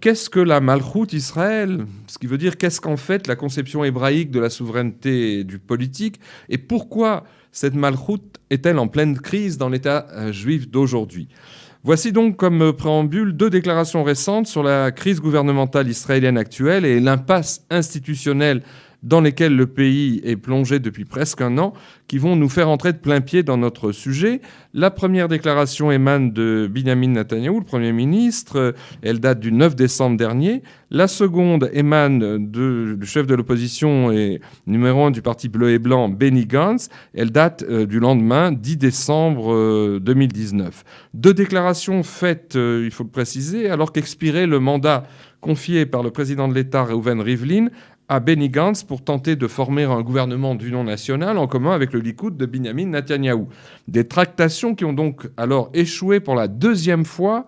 Qu'est-ce que la Malchout Israël? Ce qui veut dire qu'est-ce qu'en fait la conception hébraïque de la souveraineté et du politique? Et pourquoi cette Malchout est-elle en pleine crise dans l'État juif d'aujourd'hui? Voici donc comme préambule 2 déclarations récentes sur la crise gouvernementale israélienne actuelle et l'impasse institutionnelle dans lesquelles le pays est plongé depuis presque un an, qui vont nous faire entrer de plein pied dans notre sujet. La première déclaration émane de Binyamin Netanyahou, le Premier ministre. Elle date du 9 décembre dernier. La seconde émane du chef de l'opposition et numéro 1 du parti bleu et blanc, Benny Gantz. Elle date du lendemain, 10 décembre 2019. 2 déclarations faites, il faut le préciser, alors qu'expirait le mandat confié par le président de l'État, Reuven Rivlin, à Benny Gantz pour tenter de former un gouvernement d'union nationale en commun avec le Likoud de Binyamin Netanyahou. Des tractations qui ont donc alors échoué pour la 2e fois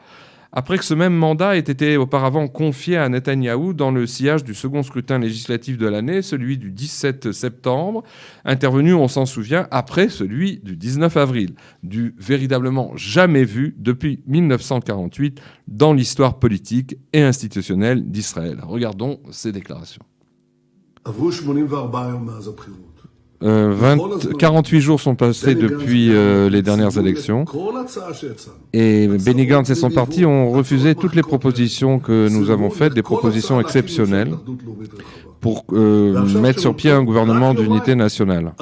après que ce même mandat ait été auparavant confié à Netanyahou dans le sillage du second scrutin législatif de l'année, celui du 17 septembre, intervenu, on s'en souvient, après celui du 19 avril, du véritablement jamais vu depuis 1948 dans l'histoire politique et institutionnelle d'Israël. Regardons ces déclarations. 48 jours sont passés depuis les dernières élections et Benny Gantz et son parti ont refusé toutes les propositions que nous avons faites, des propositions exceptionnelles pour mettre sur pied un gouvernement d'unité nationale.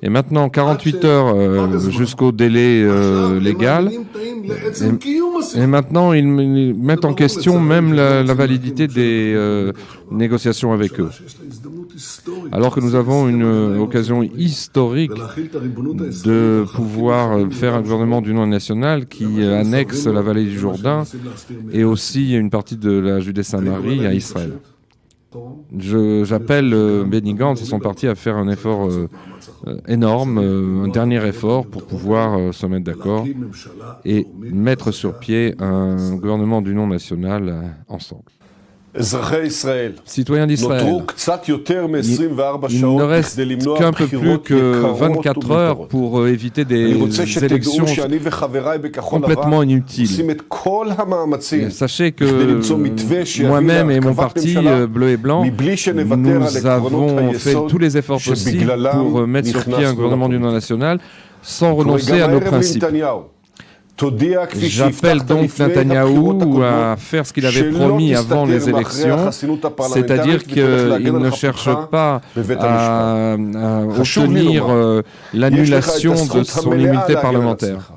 Et maintenant, 48 heures jusqu'au délai légal, et maintenant ils mettent en question même la validité des négociations avec eux. Alors que nous avons une occasion historique de pouvoir faire un gouvernement d'union nationale qui annexe la vallée du Jourdain et aussi une partie de la Judée-Samarie à Israël. J'appelle Benny Gantz et son parti à faire un effort énorme, un dernier effort pour pouvoir se mettre d'accord et mettre sur pied un gouvernement d'union nationale ensemble. Citoyens d'Israël, il ne reste qu'un peu plus que 24 heures pour éviter des élections complètement inutiles. Et sachez que moi-même et mon parti bleu et blanc, nous avons fait tous les efforts possibles pour mettre sur pied un gouvernement d'union nationale sans renoncer à nos principes. J'appelle donc Netanyahou à faire ce qu'il avait promis avant les élections, c'est-à-dire qu'il ne cherche pas à obtenir l'annulation de son immunité parlementaire.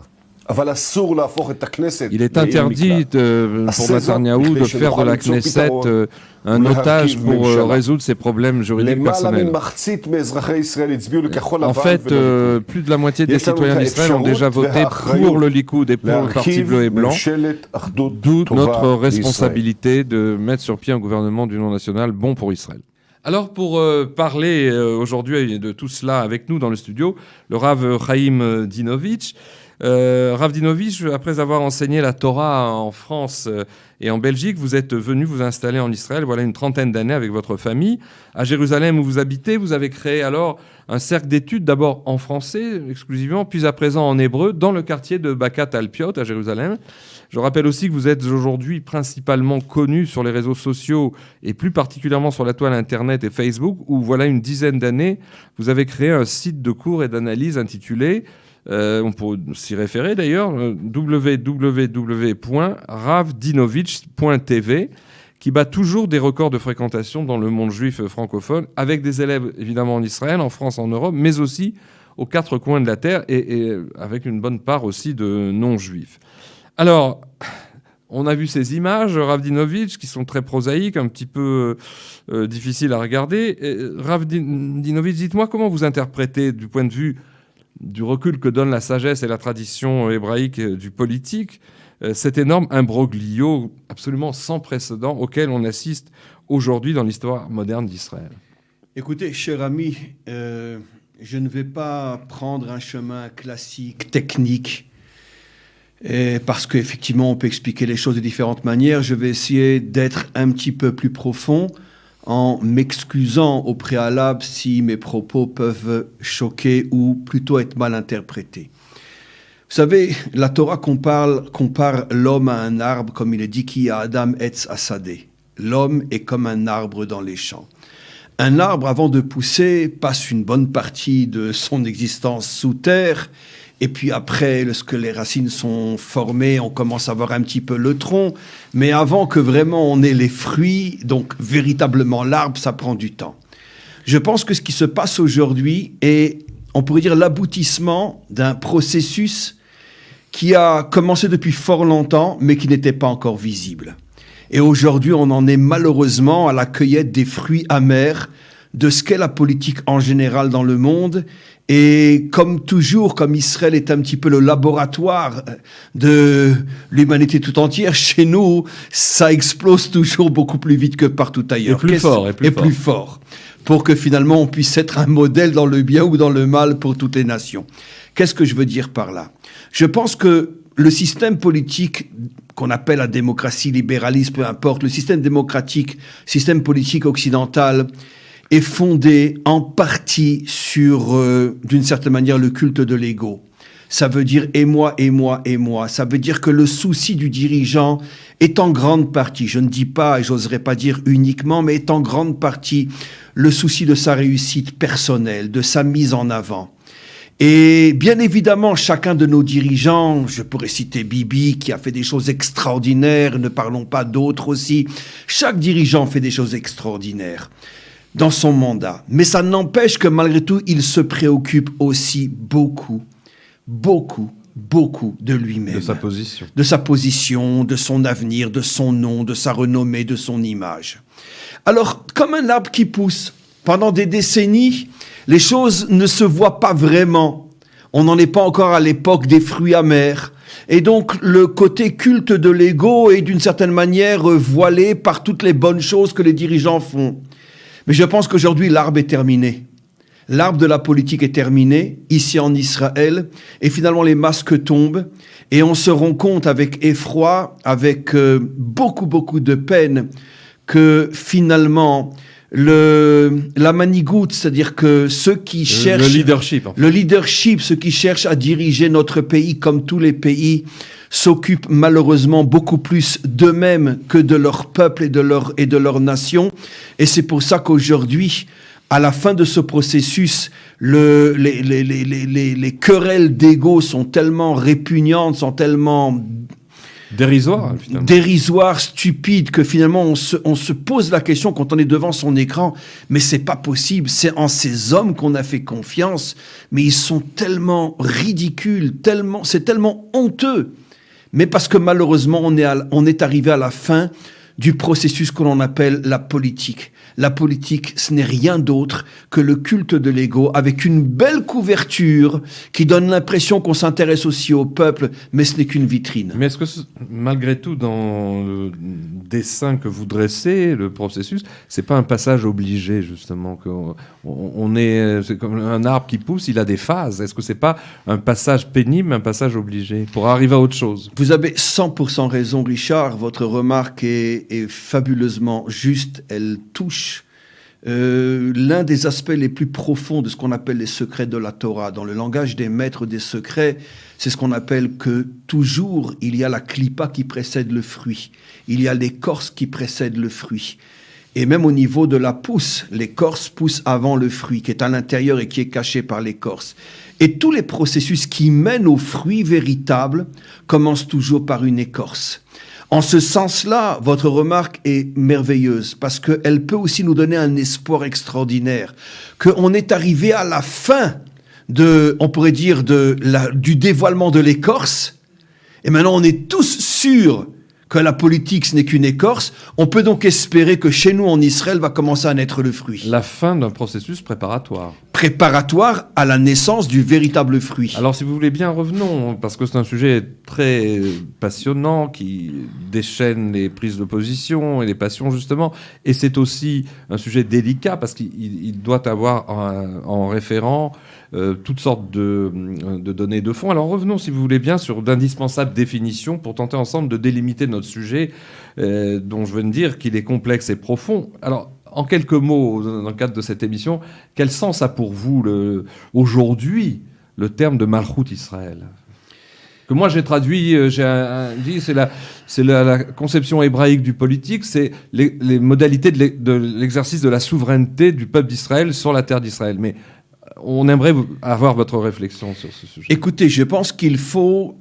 Il est interdit pour Netanyahou de faire de la Knesset un otage pour résoudre ses problèmes juridiques personnels. En fait, plus de la moitié des citoyens d'Israël ont déjà voté pour le Likoud et pour le parti bleu et blanc, d'où notre responsabilité de mettre sur pied un gouvernement d'union nationale bon pour Israël. Alors pour parler aujourd'hui de tout cela avec nous dans le studio, le Rav Chaim Dinovitch. Rav Dinovitch, après avoir enseigné la Torah en France et en Belgique, vous êtes venu vous installer en Israël, voilà une trentaine d'années avec votre famille. À Jérusalem où vous habitez, vous avez créé alors un cercle d'études, d'abord en français exclusivement, puis à présent en hébreu, dans le quartier de Bakat Alpiot à Jérusalem. Je rappelle aussi que vous êtes aujourd'hui principalement connu sur les réseaux sociaux et plus particulièrement sur la toile Internet et Facebook, où voilà une dizaine d'années, vous avez créé un site de cours et d'analyse intitulé on peut s'y référer d'ailleurs, www.ravdinovitch.tv, qui bat toujours des records de fréquentation dans le monde juif francophone, avec des élèves évidemment en Israël, en France, en Europe, mais aussi aux 4 coins de la terre et avec une bonne part aussi de non-juifs. Alors, on a vu ces images, Rav Dinovitch, qui sont très prosaïques, un petit peu difficiles à regarder. Rav Dinovitch, dites-moi comment vous interprétez du point de vue du recul que donne la sagesse et la tradition hébraïque du politique, cet énorme imbroglio absolument sans précédent auquel on assiste aujourd'hui dans l'histoire moderne d'Israël. Écoutez, cher ami, je ne vais pas prendre un chemin classique, technique, parce qu'effectivement, on peut expliquer les choses de différentes manières. Je vais essayer d'être un petit peu plus profond, en m'excusant au préalable si mes propos peuvent choquer ou plutôt être mal interprétés. savez, la Torah compare l'homme à un arbre, comme il est dit, qui a Adam etz hasadeh. L'homme est comme un arbre dans les champs. Un arbre, avant de pousser, passe une bonne partie de son existence sous terre. Et puis après, lorsque les racines sont formées, on commence à voir un petit peu le tronc. Mais avant que vraiment on ait les fruits, donc véritablement l'arbre, ça prend du temps. Je pense que ce qui se passe aujourd'hui est, on pourrait dire, l'aboutissement d'un processus qui a commencé depuis fort longtemps, mais qui n'était pas encore visible. Et aujourd'hui, on en est malheureusement à la cueillette des fruits amers de ce qu'est la politique en général dans le monde. Et comme toujours, comme Israël est un petit peu le laboratoire de l'humanité tout entière, chez nous, ça explose toujours beaucoup plus vite que partout ailleurs. Et plus fort. Pour que finalement on puisse être un modèle dans le bien ou dans le mal pour toutes les nations. Qu'est-ce que je veux dire par là? Je pense que le système politique qu'on appelle la démocratie, libéralisme, peu importe, le système démocratique, système politique occidental, est fondé en partie sur, d'une certaine manière, le culte de l'ego. Ça veut dire et moi, et moi, et moi. Ça veut dire que le souci du dirigeant est en grande partie, je ne dis pas, et j'oserais pas dire uniquement, mais est en grande partie le souci de sa réussite personnelle, de sa mise en avant. Et bien évidemment, chacun de nos dirigeants, je pourrais citer Bibi qui a fait des choses extraordinaires, ne parlons pas d'autres aussi, chaque dirigeant fait des choses extraordinaires dans son mandat. Mais ça n'empêche que malgré tout, il se préoccupe aussi beaucoup de lui-même. De sa position. De sa position, de son avenir, de son nom, de sa renommée, de son image. Alors, comme un arbre qui pousse, pendant des décennies, les choses ne se voient pas vraiment. On n'en est pas encore à l'époque des fruits amers. Et donc, le côté culte de l'ego est d'une certaine manière voilé par toutes les bonnes choses que les dirigeants font. Mais je pense qu'aujourd'hui, l'arbre est terminé. L'arbre de la politique est terminé, ici en Israël, et finalement les masques tombent, et on se rend compte avec effroi, avec beaucoup de peine, que finalement, la manigoutte, c'est-à-dire que ceux qui cherchent... Le leadership, ceux qui cherchent à diriger notre pays comme tous les pays, s'occupent malheureusement beaucoup plus d'eux-mêmes que de leur peuple et de leur nation. Et c'est pour ça qu'aujourd'hui, à la fin de ce processus, les querelles d'ego sont tellement répugnantes, sont tellement dérisoires, stupides, que finalement on se pose la question quand on est devant son écran, mais c'est pas possible, c'est en ces hommes qu'on a fait confiance, mais ils sont tellement ridicules, c'est tellement honteux. Mais parce que malheureusement, on est arrivé à la fin du processus que l'on appelle la politique. La politique, ce n'est rien d'autre que le culte de l'ego avec une belle couverture qui donne l'impression qu'on s'intéresse aussi au peuple, mais ce n'est qu'une vitrine. Mais est-ce que, malgré tout, dans le dessin que vous dressez, le processus, c'est pas un passage obligé, justement, c'est comme un arbre qui pousse, il a des phases. Est-ce que c'est pas un passage pénible, un passage obligé, pour arriver à autre chose? Vous avez 100% raison, Richard. Votre remarque est fabuleusement juste. Elle touche l'un des aspects les plus profonds de ce qu'on appelle les secrets de la Torah. Dans le langage des maîtres des secrets, c'est ce qu'on appelle que toujours il y a la clipa qui précède le fruit. Il y a l'écorce qui précède le fruit. Et même au niveau de la pousse, l'écorce pousse avant le fruit, qui est à l'intérieur et qui est caché par l'écorce. Et tous les processus qui mènent au fruit véritable commencent toujours par une écorce. En ce sens-là, votre remarque est merveilleuse parce qu'elle peut aussi nous donner un espoir extraordinaire, qu'on est arrivé à la fin on pourrait dire, du dévoilement de l'écorce, et maintenant on est tous sûrs que la politique, ce n'est qu'une écorce. On peut donc espérer que chez nous, en Israël, va commencer à naître le fruit. La fin d'un processus préparatoire. Préparatoire à la naissance du véritable fruit. Alors, si vous voulez bien, revenons, parce que c'est un sujet très passionnant qui déchaîne les prises de position et les passions, justement. Et c'est aussi un sujet délicat, parce qu'il doit avoir en référent toutes sortes de données de fond. Alors, revenons, si vous voulez bien, sur d'indispensables définitions pour tenter ensemble de délimiter notre sujet, dont je viens de dire qu'il est complexe et profond. Alors, en quelques mots, dans le cadre de cette émission, quel sens a pour vous aujourd'hui le terme de Malchut Israël ? que moi j'ai traduit, dit, c'est la conception hébraïque du politique, c'est les modalités de l'exercice de la souveraineté du peuple d'Israël sur la terre d'Israël. Mais on aimerait avoir votre réflexion sur ce sujet. Écoutez, je pense qu'il faut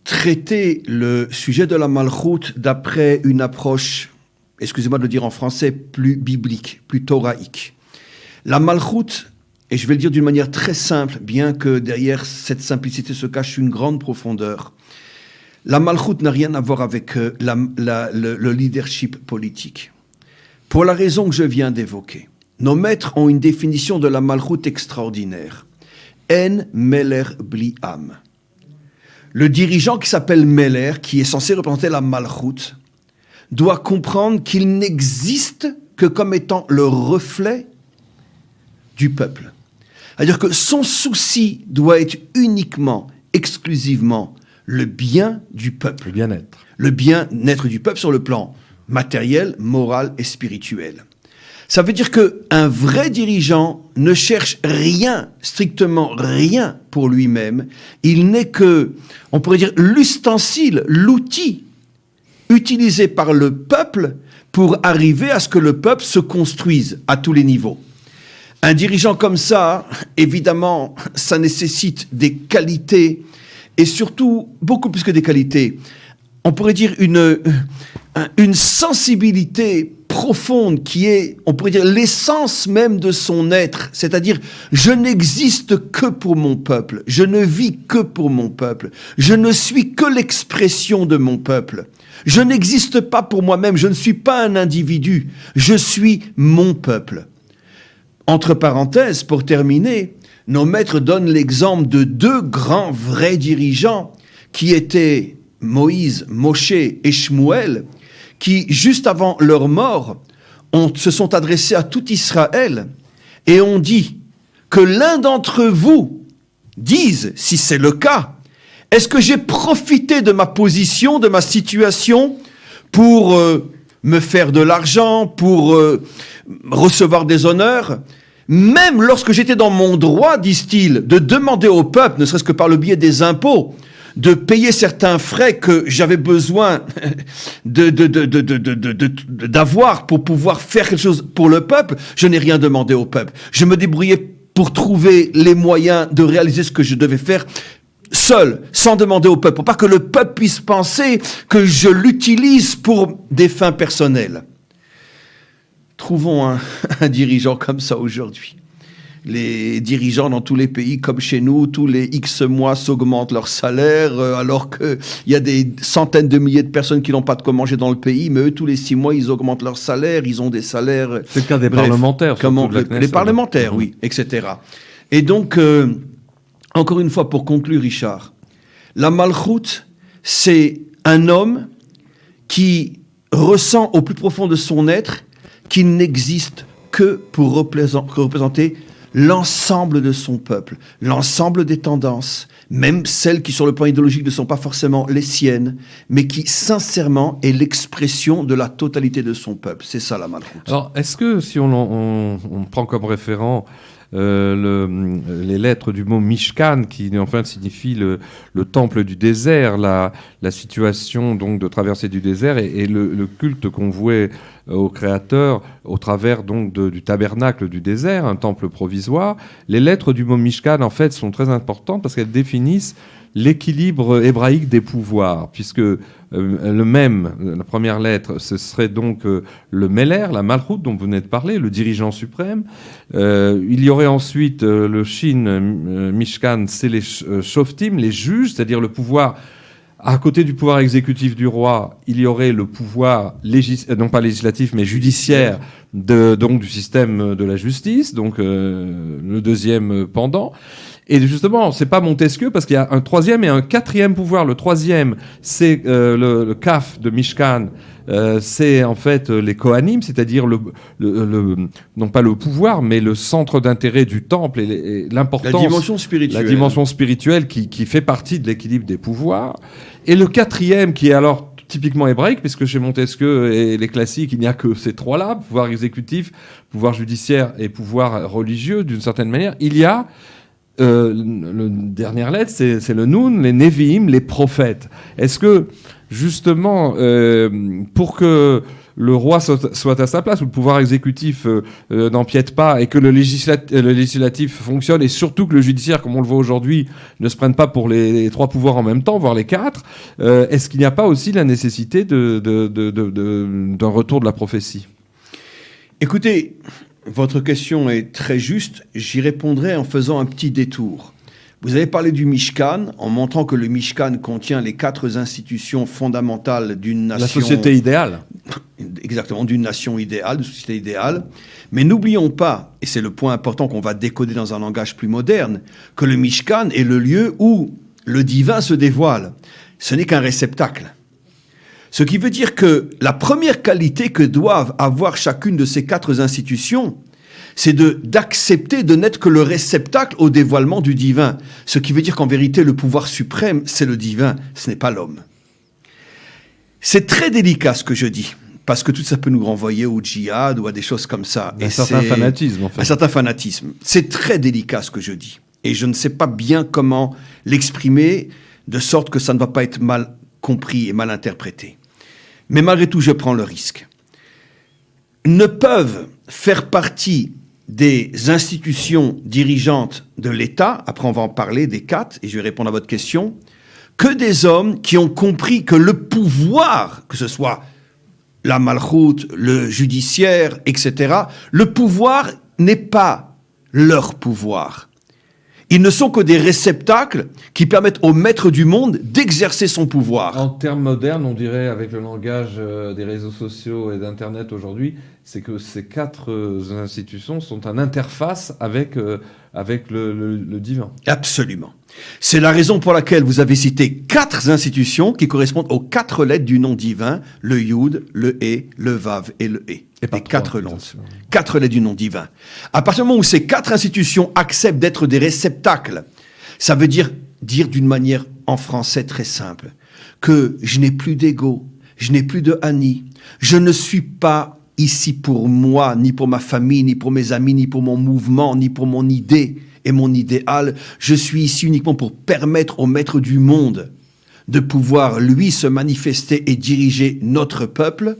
traiter le sujet de la malchoute d'après une approche, excusez-moi de le dire en français, plus biblique, plus thoraïque. La malchoute, et je vais le dire d'une manière très simple, bien que derrière cette simplicité se cache une grande profondeur, la malchoute n'a rien à voir avec le leadership politique. Pour la raison que je viens d'évoquer, nos maîtres ont une définition de la malchoute extraordinaire. En meler bli am. Le dirigeant qui s'appelle Meler, qui est censé représenter la malchoute, doit comprendre qu'il n'existe que comme étant le reflet du peuple. C'est-à-dire que son souci doit être uniquement, exclusivement, le bien du peuple. Le bien-être. Le bien-être du peuple sur le plan matériel, moral et spirituel. Ça veut dire qu'un vrai dirigeant ne cherche rien, strictement rien pour lui-même. Il n'est que, on pourrait dire, l'ustensile, l'outil utilisé par le peuple pour arriver à ce que le peuple se construise à tous les niveaux. Un dirigeant comme ça, évidemment, ça nécessite des qualités et surtout, beaucoup plus que des qualités, on pourrait dire une sensibilité profonde qui est, on pourrait dire, l'essence même de son être. C'est-à-dire, je n'existe que pour mon peuple. Je ne vis que pour mon peuple. Je ne suis que l'expression de mon peuple. Je n'existe pas pour moi-même. Je ne suis pas un individu. Je suis mon peuple. Entre parenthèses, pour terminer, nos maîtres donnent l'exemple de deux grands vrais dirigeants qui étaient Moïse, Moshe et Shmuel, qui, juste avant leur mort, se sont adressés à tout Israël et ont dit que l'un d'entre vous dise, si c'est le cas, est-ce que j'ai profité de ma position, de ma situation pour me faire de l'argent, pour recevoir des honneurs ? Même lorsque j'étais dans mon droit, disent-ils, de demander au peuple, ne serait-ce que par le biais des impôts, de payer certains frais que j'avais besoin d'avoir pour pouvoir faire quelque chose pour le peuple, je n'ai rien demandé au peuple. Je me débrouillais pour trouver les moyens de réaliser ce que je devais faire seul, sans demander au peuple, pour pas que le peuple puisse penser que je l'utilise pour des fins personnelles. Trouvons un dirigeant comme ça aujourd'hui. Les dirigeants dans tous les pays, comme chez nous, tous les X mois s'augmentent leur salaire, alors qu'il y a des centaines de milliers de personnes qui n'ont pas de quoi manger dans le pays, mais eux, tous les 6 mois, ils augmentent leur salaire, ils ont des salaires... C'est le cas des parlementaires. Les parlementaires, oui, etc. Et donc, encore une fois, pour conclure, Richard, la malchoute, c'est un homme qui ressent au plus profond de son être qu'il n'existe que pour représenter l'ensemble de son peuple, l'ensemble des tendances, même celles qui sur le plan idéologique ne sont pas forcément les siennes, mais qui sincèrement est l'expression de la totalité de son peuple. C'est ça la malchoute. Alors, est-ce que si on prend comme référent les lettres du mot Mishkan, qui en fait signifie le temple du désert, la situation donc de traversée du désert et le culte qu'on vouait au Créateur au travers donc du tabernacle du désert, un temple provisoire. Les lettres du mot Mishkan en fait sont très importantes parce qu'elles définissent l'équilibre hébraïque des pouvoirs, puisque la première lettre, ce serait donc le Meler, la Malchut dont vous venez de parler, le dirigeant suprême. Il y aurait ensuite le Shin, Mishkan, c'est les Shoftim, les juges, c'est-à-dire le pouvoir. À côté du pouvoir exécutif du roi, il y aurait le pouvoir, non pas législatif, mais judiciaire, donc du système de la justice, donc le deuxième pendant. Et justement, c'est pas Montesquieu, parce qu'il y a un troisième et un quatrième pouvoir. Le troisième, c'est le Kaf de Mishkan, c'est en fait les Kohanim, c'est-à-dire non pas le pouvoir, mais le centre d'intérêt du temple et l'importance... La dimension spirituelle. La dimension spirituelle qui fait partie de l'équilibre des pouvoirs. Et le quatrième, qui est alors typiquement hébraïque, puisque chez Montesquieu et les classiques, il n'y a que ces trois-là, pouvoir exécutif, pouvoir judiciaire et pouvoir religieux, d'une certaine manière, il y a la dernière lettre, c'est le Noun, les Nevi'im, les prophètes. Est-ce que, justement, pour que le roi soit à sa place, ou le pouvoir exécutif n'empiète pas, et que le législatif fonctionne, et surtout que le judiciaire, comme on le voit aujourd'hui, ne se prenne pas pour les 3 pouvoirs en même temps, voire les 4, est-ce qu'il n'y a pas aussi la nécessité d'un retour de la prophétie ? Écoutez, votre question est très juste. J'y répondrai en faisant un petit détour. Vous avez parlé du Mishkan, en montrant que le Mishkan contient les 4 institutions fondamentales d'une nation... La société idéale. Exactement, d'une nation idéale, d'une société idéale. Mais n'oublions pas, et c'est le point important qu'on va décoder dans un langage plus moderne, que le Mishkan est le lieu où le divin se dévoile. Ce n'est qu'un réceptacle. Ce qui veut dire que la première qualité que doivent avoir chacune de ces 4 institutions, c'est d'accepter de n'être que le réceptacle au dévoilement du divin. Ce qui veut dire qu'en vérité, le pouvoir suprême, c'est le divin, ce n'est pas l'homme. C'est très délicat ce que je dis, parce que tout ça peut nous renvoyer au djihad ou à des choses comme ça. Un certain fanatisme, en fait. Un certain fanatisme. C'est très délicat ce que je dis. Et je ne sais pas bien comment l'exprimer de sorte que ça ne va pas être mal compris et mal interprété. Mais malgré tout, je prends le risque. Ne peuvent faire partie des institutions dirigeantes de l'État, après on va en parler des 4, et je vais répondre à votre question, que des hommes qui ont compris que le pouvoir, que ce soit la malchoute, le judiciaire, etc., le pouvoir n'est pas leur pouvoir. Ils ne sont que des réceptacles qui permettent au maître du monde d'exercer son pouvoir. En termes modernes, on dirait, avec le langage des réseaux sociaux et d'Internet aujourd'hui, c'est que ces 4 institutions sont en interface avec le divin. Absolument. C'est la raison pour laquelle vous avez cité 4 institutions qui correspondent aux 4 lettres du nom divin, le Yud, le He, le Vav et le He. Et pas les 4 3, langues. 4 lettres du nom divin. À partir du moment où ces 4 institutions acceptent d'être des réceptacles, ça veut dire d'une manière en français très simple, que je n'ai plus d'ego, je n'ai plus de Annie, je ne suis pas ici pour moi, ni pour ma famille, ni pour mes amis, ni pour mon mouvement, ni pour mon idée et mon idéal. Je suis ici uniquement pour permettre au maître du monde de pouvoir, lui, se manifester et diriger notre peuple.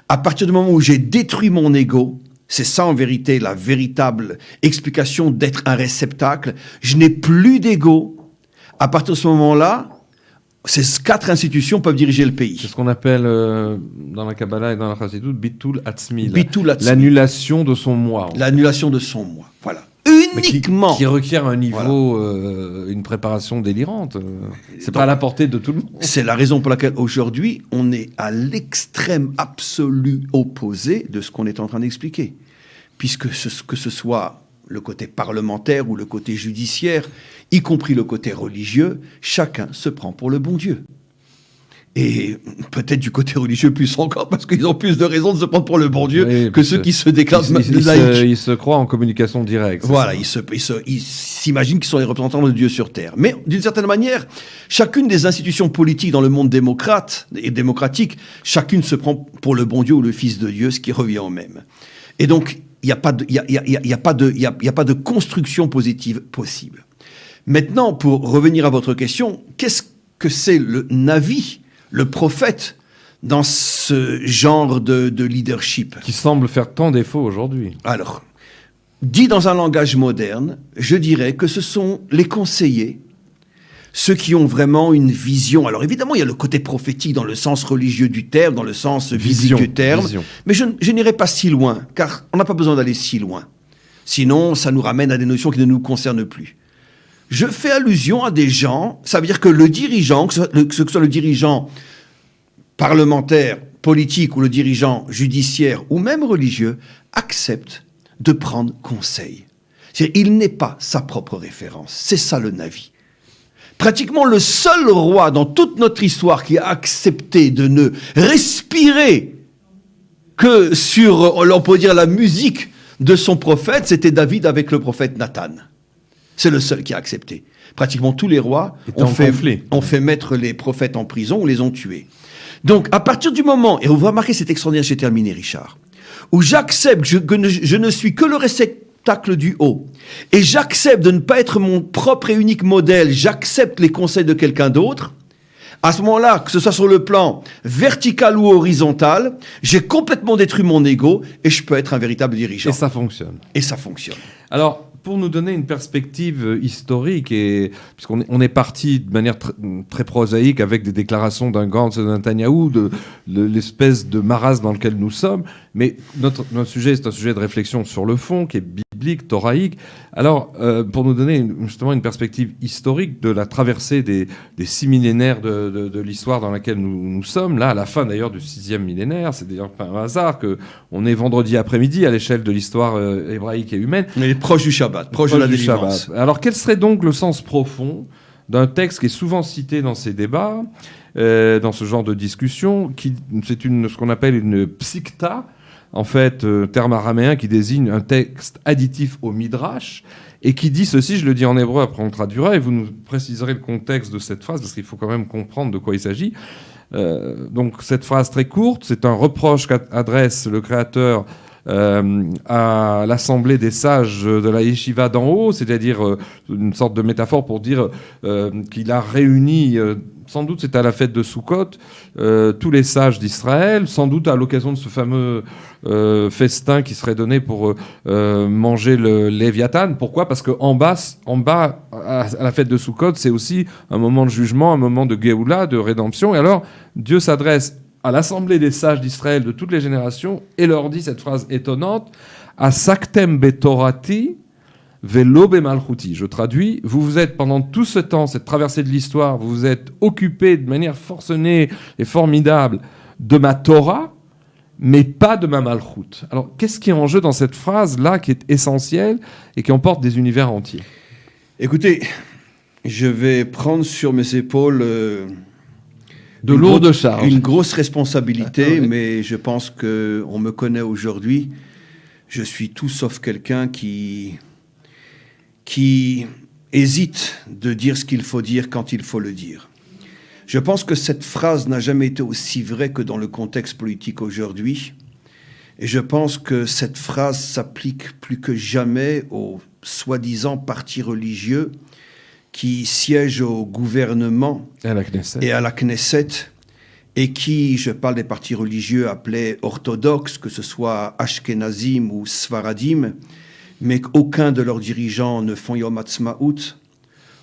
À partir du moment où j'ai détruit mon ego, c'est ça en vérité la véritable explication d'être un réceptacle. Je n'ai plus d'ego. À partir de ce moment-là, ces 4 institutions peuvent diriger le pays. C'est ce qu'on appelle dans la Kabbalah et dans la Chassidut Bitul Atzmi, l'annulation de son moi. L'annulation de son moi, voilà. Uniquement. Qui requiert un niveau, une préparation délirante. C'est pas à la portée de tout le monde. C'est la raison pour laquelle aujourd'hui, on est à l'extrême absolu opposé de ce qu'on est en train d'expliquer. Puisque que ce soit le côté parlementaire ou le côté judiciaire, y compris le côté religieux, chacun se prend pour le bon Dieu. Et peut-être du côté religieux plus encore, parce qu'ils ont plus de raisons de se prendre pour le bon Dieu que ceux qui se déclarent laïcs. Ils se croient en communication directe. Voilà, ils s'imaginent qu'ils sont les représentants de Dieu sur Terre. Mais d'une certaine manière, chacune des institutions politiques dans le monde démocratique, chacune se prend pour le bon Dieu ou le Fils de Dieu, ce qui revient au même. Et donc, il n'y a pas de construction positive possible. Maintenant, pour revenir à votre question, qu'est-ce que c'est le Navi, le prophète, dans ce genre de leadership? Qui semble faire tant défaut aujourd'hui. Alors, dit dans un langage moderne, je dirais que ce sont les conseillers, ceux qui ont vraiment une vision. Alors évidemment, il y a le côté prophétique dans le sens religieux du terme, dans le sens biblique du terme, mais je n'irai pas si loin, car on n'a pas besoin d'aller si loin. Sinon, ça nous ramène à des notions qui ne nous concernent plus. Je fais allusion à des gens, ça veut dire que le dirigeant, que ce soit le dirigeant parlementaire, politique ou le dirigeant judiciaire ou même religieux, accepte de prendre conseil. C'est-à-dire, il n'est pas sa propre référence. C'est ça le Navi. Pratiquement le seul roi dans toute notre histoire qui a accepté de ne respirer que sur, on peut dire, la musique de son prophète, c'était David avec le prophète Nathan. C'est le seul qui a accepté. Pratiquement tous les rois ont fait mettre les prophètes en prison ou les ont tués. Donc, à partir du moment, et on va remarquer, c'est extraordinaire, j'ai terminé, Richard, où j'accepte que je ne suis que le réceptacle obstacle du haut, et j'accepte de ne pas être mon propre et unique modèle, j'accepte les conseils de quelqu'un d'autre, à ce moment-là, que ce soit sur le plan vertical ou horizontal, j'ai complètement détruit mon ego et je peux être un véritable dirigeant. Et ça fonctionne. Et ça fonctionne. Alors, pour nous donner une perspective historique, et puisqu'on est parti de manière très prosaïque avec des déclarations d'un Gantz et d'un Netanyahou, de l'espèce de marasme dans lequel nous sommes, mais notre sujet, c'est un sujet de réflexion sur le fond, qui est biblique, thoraïque. Alors, pour nous donner justement une perspective historique de la traversée des 6 millénaires de l'histoire dans laquelle nous sommes, là, à la fin d'ailleurs du 6e millénaire, c'est d'ailleurs pas un hasard qu'on est vendredi après-midi à l'échelle de l'histoire hébraïque et humaine. Mais proche du Shabbat, proche de la délivrance. Shabbat. Alors, quel serait donc le sens profond d'un texte qui est souvent cité dans ces débats, dans ce genre de discussion, c'est ce qu'on appelle une psikta, en fait, terme araméen qui désigne un texte additif au Midrash, et qui dit ceci, je le dis en hébreu, après on le traduira, et vous nous préciserez le contexte de cette phrase, parce qu'il faut quand même comprendre de quoi il s'agit. Donc cette phrase très courte, c'est un reproche qu'adresse le Créateur à l'assemblée des sages de la yeshiva d'en haut, c'est-à-dire une sorte de métaphore pour dire qu'il a réuni, sans doute c'est à la fête de Sukkot, tous les sages d'Israël, sans doute à l'occasion de ce fameux festin qui serait donné pour manger le Léviathan. Pourquoi ? Parce qu'en bas, à la fête de Sukkot, c'est aussi un moment de jugement, un moment de Géoula, de rédemption. Et alors, Dieu s'adresse à l'assemblée des sages d'Israël de toutes les générations et leur dit cette phrase étonnante, « Asaktem betorati velo bemalchuti ». Je traduis, vous êtes pendant tout ce temps, cette traversée de l'histoire, vous vous êtes occupé de manière forcenée et formidable de ma Torah, mais pas de ma malchut. Alors, qu'est-ce qui est en jeu dans cette phrase-là qui est essentielle et qui emporte des univers entiers ? Écoutez, je vais prendre sur mes épaules de lourdes charges. Une grosse responsabilité, oui. Mais je pense qu'on me connaît aujourd'hui. Je suis tout sauf quelqu'un qui hésite de dire ce qu'il faut dire quand il faut le dire. Je pense que cette phrase n'a jamais été aussi vraie que dans le contexte politique aujourd'hui. Et je pense que cette phrase s'applique plus que jamais aux soi-disant partis religieux qui siègent au gouvernement et à la Knesset, et qui, je parle des partis religieux appelés orthodoxes, que ce soit Ashkenazim ou Sfaradim, mais qu'aucun de leurs dirigeants ne font Yom Ha'atzmaut,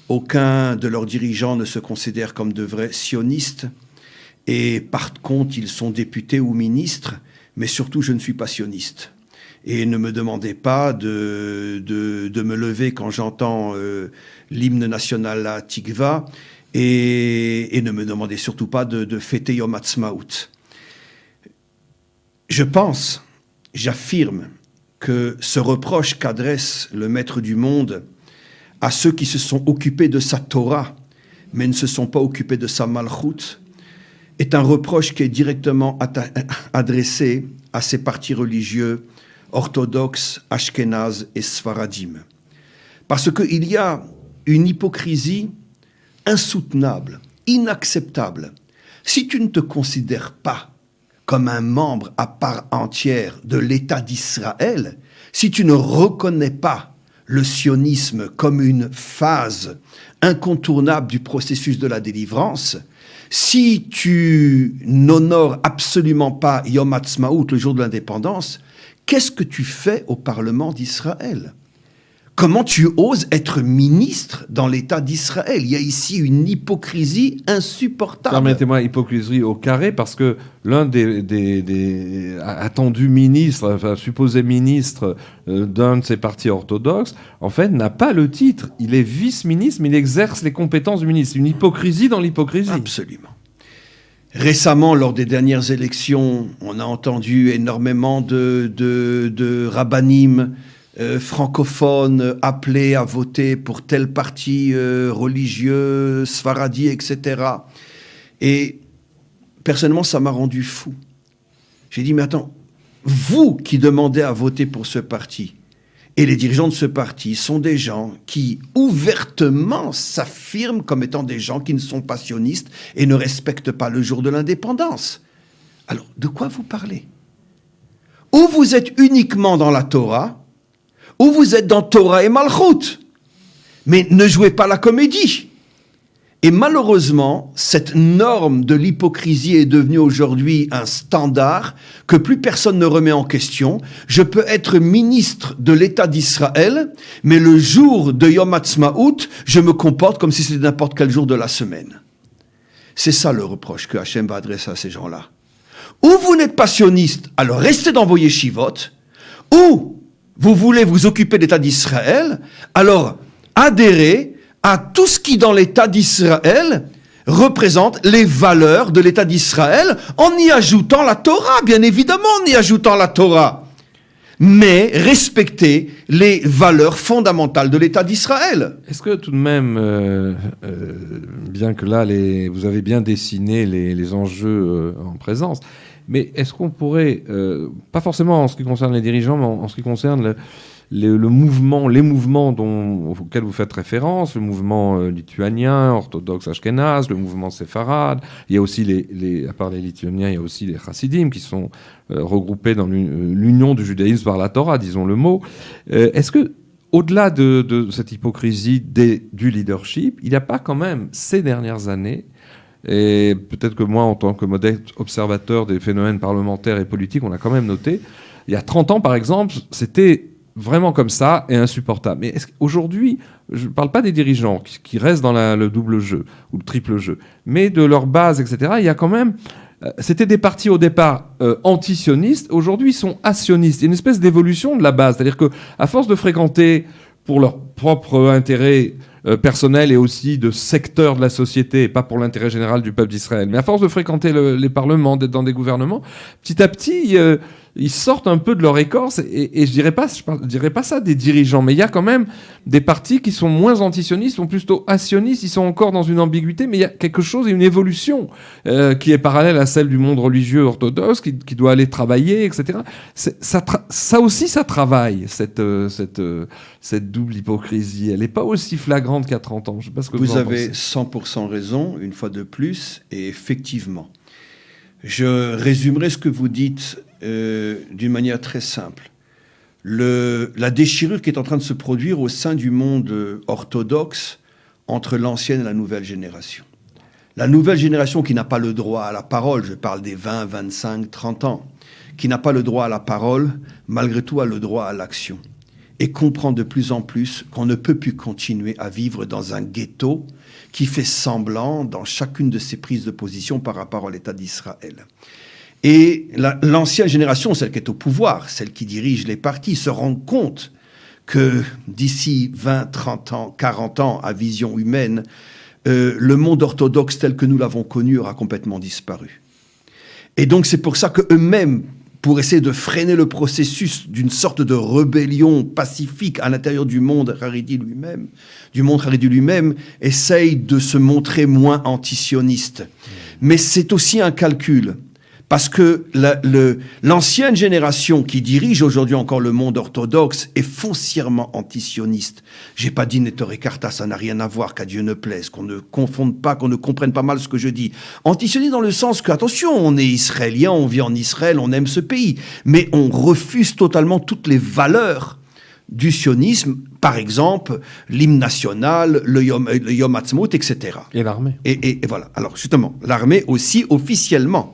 aucun de leurs dirigeants ne se considère comme de vrais sionistes, et par contre, ils sont députés ou ministres, mais surtout, je ne suis pas sioniste. Et ne me demandez pas de me lever quand j'entends l'hymne national à Tikva, et ne me demandez surtout pas de fêter Yom Ha'atzmaut. Je pense, j'affirme, que ce reproche qu'adresse le Maître du monde à ceux qui se sont occupés de sa Torah, mais ne se sont pas occupés de sa Malchut, est un reproche qui est directement adressé à ces partis religieux orthodoxes, ashkénazes et sfaradim. Parce qu'il y a une hypocrisie insoutenable, inacceptable. Si tu ne te considères pas comme un membre à part entière de l'État d'Israël, si tu ne reconnais pas le sionisme comme une phase incontournable du processus de la délivrance, si tu n'honores absolument pas Yom Ha'atzmaut, le jour de l'indépendance, qu'est-ce que tu fais au Parlement d'Israël ? Comment tu oses être ministre dans l'État d'Israël ? Il y a ici une hypocrisie insupportable. Permettez-moi, hypocrisie au carré, parce que l'un des attendus ministres, enfin supposé ministre d'un de ces partis orthodoxes, en fait, n'a pas le titre. Il est vice-ministre, mais il exerce les compétences du ministre. Une hypocrisie dans l'hypocrisie. Absolument. Récemment, lors des dernières élections, on a entendu énormément de rabbinim francophones appelés à voter pour tel parti religieux, Sfaradi, etc. Et personnellement, ça m'a rendu fou. J'ai dit, mais attends, vous qui demandez à voter pour ce parti, et les dirigeants de ce parti sont des gens qui ouvertement s'affirment comme étant des gens qui ne sont pas sionistes et ne respectent pas le jour de l'indépendance. Alors, de quoi vous parlez ? Ou vous êtes uniquement dans la Torah, ou vous êtes dans Torah et Malchut. Mais ne jouez pas la comédie. Et malheureusement, cette norme de l'hypocrisie est devenue aujourd'hui un standard que plus personne ne remet en question. Je peux être ministre de l'État d'Israël, mais le jour de Yom Ha'atzmaut, je me comporte comme si c'était n'importe quel jour de la semaine. C'est ça le reproche que Hachem va adresser à ces gens-là. Ou vous n'êtes pas sioniste, alors restez dans vos yeshivot, ou vous voulez vous occuper de l'État d'Israël, alors adhérez à tout ce qui, dans l'État d'Israël, représente les valeurs de l'État d'Israël, en y ajoutant la Torah, bien évidemment, en y ajoutant la Torah. Mais respectez les valeurs fondamentales de l'État d'Israël. Est-ce que tout de même, bien que là, vous avez bien dessiné les enjeux en présence, mais est-ce qu'on pourrait, pas forcément en ce qui concerne les dirigeants, mais en ce qui concerne les mouvements auxquels vous faites référence, le mouvement lituanien, orthodoxe ashkénaze, le mouvement séfarade, il y a aussi, à part les lituaniens, il y a aussi les chassidim qui sont regroupés dans l'union du judaïsme par la Torah, disons le mot. Est-ce que, au-delà de cette hypocrisie du leadership, il n'y a pas quand même, ces dernières années, et peut-être que moi, en tant que modeste observateur des phénomènes parlementaires et politiques, on a quand même noté, il y a 30 ans par exemple, c'était vraiment comme ça et insupportable. Mais aujourd'hui, je ne parle pas des dirigeants qui restent dans le double jeu ou le triple jeu, mais de leur base, etc. Il y a quand même... C'était des partis au départ anti-sionistes, aujourd'hui ils sont asionistes. Il y a une espèce d'évolution de la base, c'est-à-dire qu'à force de fréquenter pour leur propre intérêt personnel et aussi de secteur de la société, et pas pour l'intérêt général du peuple d'Israël, mais à force de fréquenter les parlements, d'être dans des gouvernements, petit à petit... ils sortent un peu de leur écorce et je dirais pas ça des dirigeants, mais il y a quand même des partis qui sont moins antisionistes, sont plutôt asionistes, ils sont encore dans une ambiguïté, mais il y a quelque chose, une évolution qui est parallèle à celle du monde religieux orthodoxe, qui doit aller travailler, etc. Ça aussi, ça travaille, cette double hypocrisie. Elle n'est pas aussi flagrante qu'à 30 ans. Je sais pas ce que vous avez pensez. 100% raison, une fois de plus, et effectivement. Je résumerai ce que vous dites d'une manière très simple. La déchirure qui est en train de se produire au sein du monde orthodoxe entre l'ancienne et la nouvelle génération. La nouvelle génération qui n'a pas le droit à la parole, je parle des 20, 25, 30 ans, qui n'a pas le droit à la parole, malgré tout a le droit à l'action. Et comprend de plus en plus qu'on ne peut plus continuer à vivre dans un ghetto qui fait semblant dans chacune de ses prises de position par rapport à l'État d'Israël. Et l'ancienne génération, celle qui est au pouvoir, celle qui dirige les partis, se rend compte que d'ici 20, 30 ans, 40 ans, à vision humaine, le monde orthodoxe tel que nous l'avons connu aura complètement disparu. Et donc c'est pour ça qu'eux-mêmes, pour essayer de freiner le processus d'une sorte de rébellion pacifique à l'intérieur du monde haredi lui-même, essayent de se montrer moins antisionistes. Mais c'est aussi un calcul. Parce que l'ancienne génération qui dirige aujourd'hui encore le monde orthodoxe est foncièrement antisioniste. J'ai pas dit Nettore Carta, ça n'a rien à voir, qu'à Dieu ne plaise, qu'on ne confonde pas, qu'on ne comprenne pas mal ce que je dis. Antisioniste dans le sens que, attention, on est israélien, on vit en Israël, on aime ce pays, mais on refuse totalement toutes les valeurs du sionisme, par exemple l'hymne national, le Yom Ha'atzmaut, etc. Et l'armée. Et voilà. Alors justement, l'armée aussi officiellement.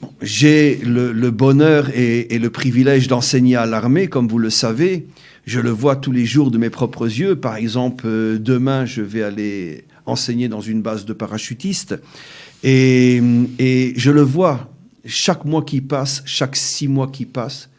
Bon, j'ai le bonheur et le privilège d'enseigner à l'armée, comme vous le savez. Je le vois tous les jours de mes propres yeux. Par exemple, demain, je vais aller enseigner dans une base de parachutistes. Et je le vois, chaque mois qui passe, chaque 6 mois qui passent,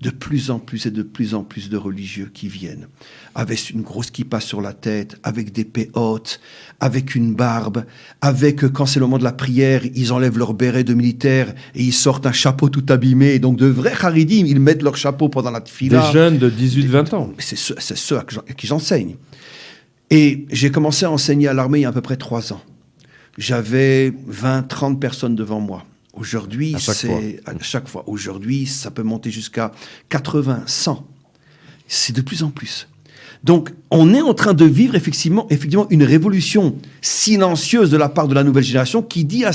de plus en plus et de plus en plus de religieux qui viennent, avec une grosse kippa sur la tête, avec des péotes, avec une barbe, avec, quand c'est le moment de la prière, ils enlèvent leur béret de militaire et ils sortent un chapeau tout abîmé. Et donc, de vrais haridim, ils mettent leur chapeau pendant la tfila. Des jeunes de 18-20 ans. C'est ceux à qui j'enseigne. Et j'ai commencé à enseigner à l'armée il y a à peu près 3 ans. J'avais 20, 30 personnes devant moi. Aujourd'hui, à chaque fois. Aujourd'hui, ça peut monter jusqu'à 80, 100. C'est de plus en plus. Donc, on est en train de vivre effectivement une révolution silencieuse de la part de la nouvelle génération qui dit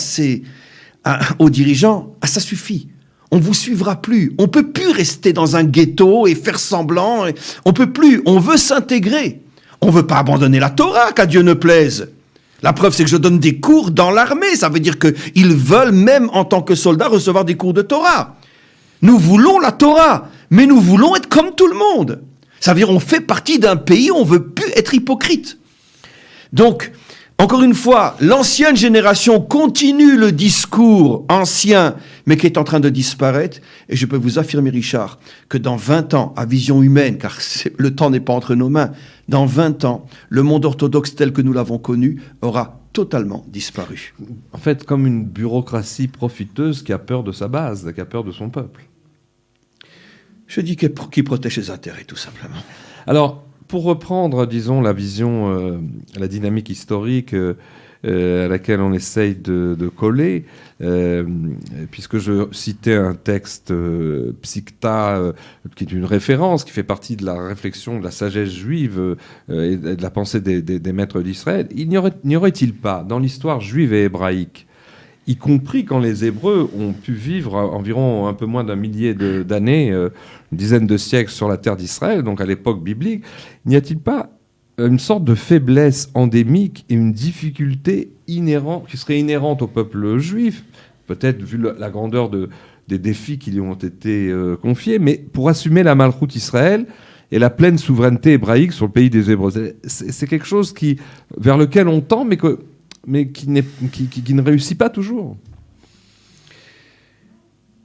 aux dirigeants, ça suffit. on vous suivra plus. On peut plus rester dans un ghetto et faire semblant. On peut plus. On veut s'intégrer. On veut pas abandonner la Torah, qu'à Dieu ne plaise. La preuve, c'est que je donne des cours dans l'armée. Ça veut dire qu'ils veulent, même en tant que soldats, recevoir des cours de Torah. Nous voulons la Torah, mais nous voulons être comme tout le monde. Ça veut dire qu'on fait partie d'un pays où on veut plus être hypocrite. Donc, encore une fois, l'ancienne génération continue le discours ancien, mais qui est en train de disparaître. Et je peux vous affirmer, Richard, que dans 20 ans, à vision humaine, car le temps n'est pas entre nos mains, dans 20 ans, le monde orthodoxe tel que nous l'avons connu aura totalement disparu. En fait, comme une bureaucratie profiteuse qui a peur de sa base, qui a peur de son peuple. Je dis qui protège ses intérêts, tout simplement. Alors, pour reprendre, disons, la vision, la dynamique historique à laquelle on essaye de coller, puisque je citais un texte Psychta, qui est une référence, qui fait partie de la réflexion de la sagesse juive et de la pensée des maîtres d'Israël, n'y aurait-il pas, dans l'histoire juive et hébraïque, y compris quand les Hébreux ont pu vivre environ un peu moins d'un millier d'années, une dizaine de siècles sur la terre d'Israël, donc à l'époque biblique, n'y a-t-il pas une sorte de faiblesse endémique et une difficulté qui serait inhérente au peuple juif, peut-être vu la grandeur des défis qui lui ont été confiés, mais pour assumer la Malchoute Israël et la pleine souveraineté hébraïque sur le pays des Hébreux. C'est quelque chose vers lequel on tend, mais qui ne réussit pas toujours.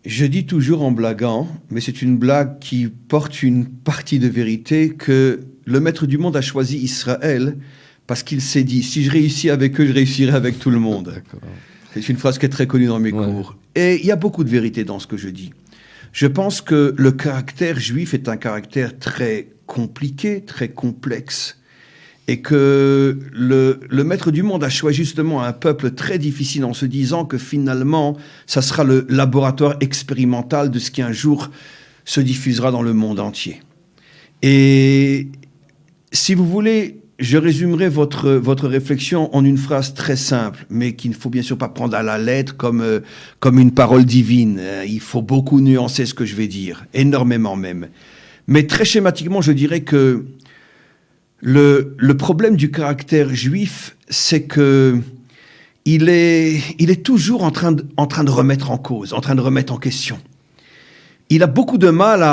Je dis toujours en blaguant, mais c'est une blague qui porte une partie de vérité, que le maître du monde a choisi Israël parce qu'il s'est dit, si je réussis avec eux, je réussirai avec tout le monde. D'accord. C'est une phrase qui est très connue dans mes cours. Et il y a beaucoup de vérité dans ce que je dis. Je pense que le caractère juif est un caractère très compliqué, très complexe, et que le maître du monde a choisi justement un peuple très difficile en se disant que finalement, ça sera le laboratoire expérimental de ce qui un jour se diffusera dans le monde entier. Et si vous voulez, je résumerai votre réflexion en une phrase très simple, mais qu'il ne faut bien sûr pas prendre à la lettre comme une parole divine. Il faut beaucoup nuancer ce que je vais dire, énormément même. Mais très schématiquement, je dirais que le problème du caractère juif, c'est que il est toujours en train de remettre en cause, en train de remettre en question. Il a beaucoup de mal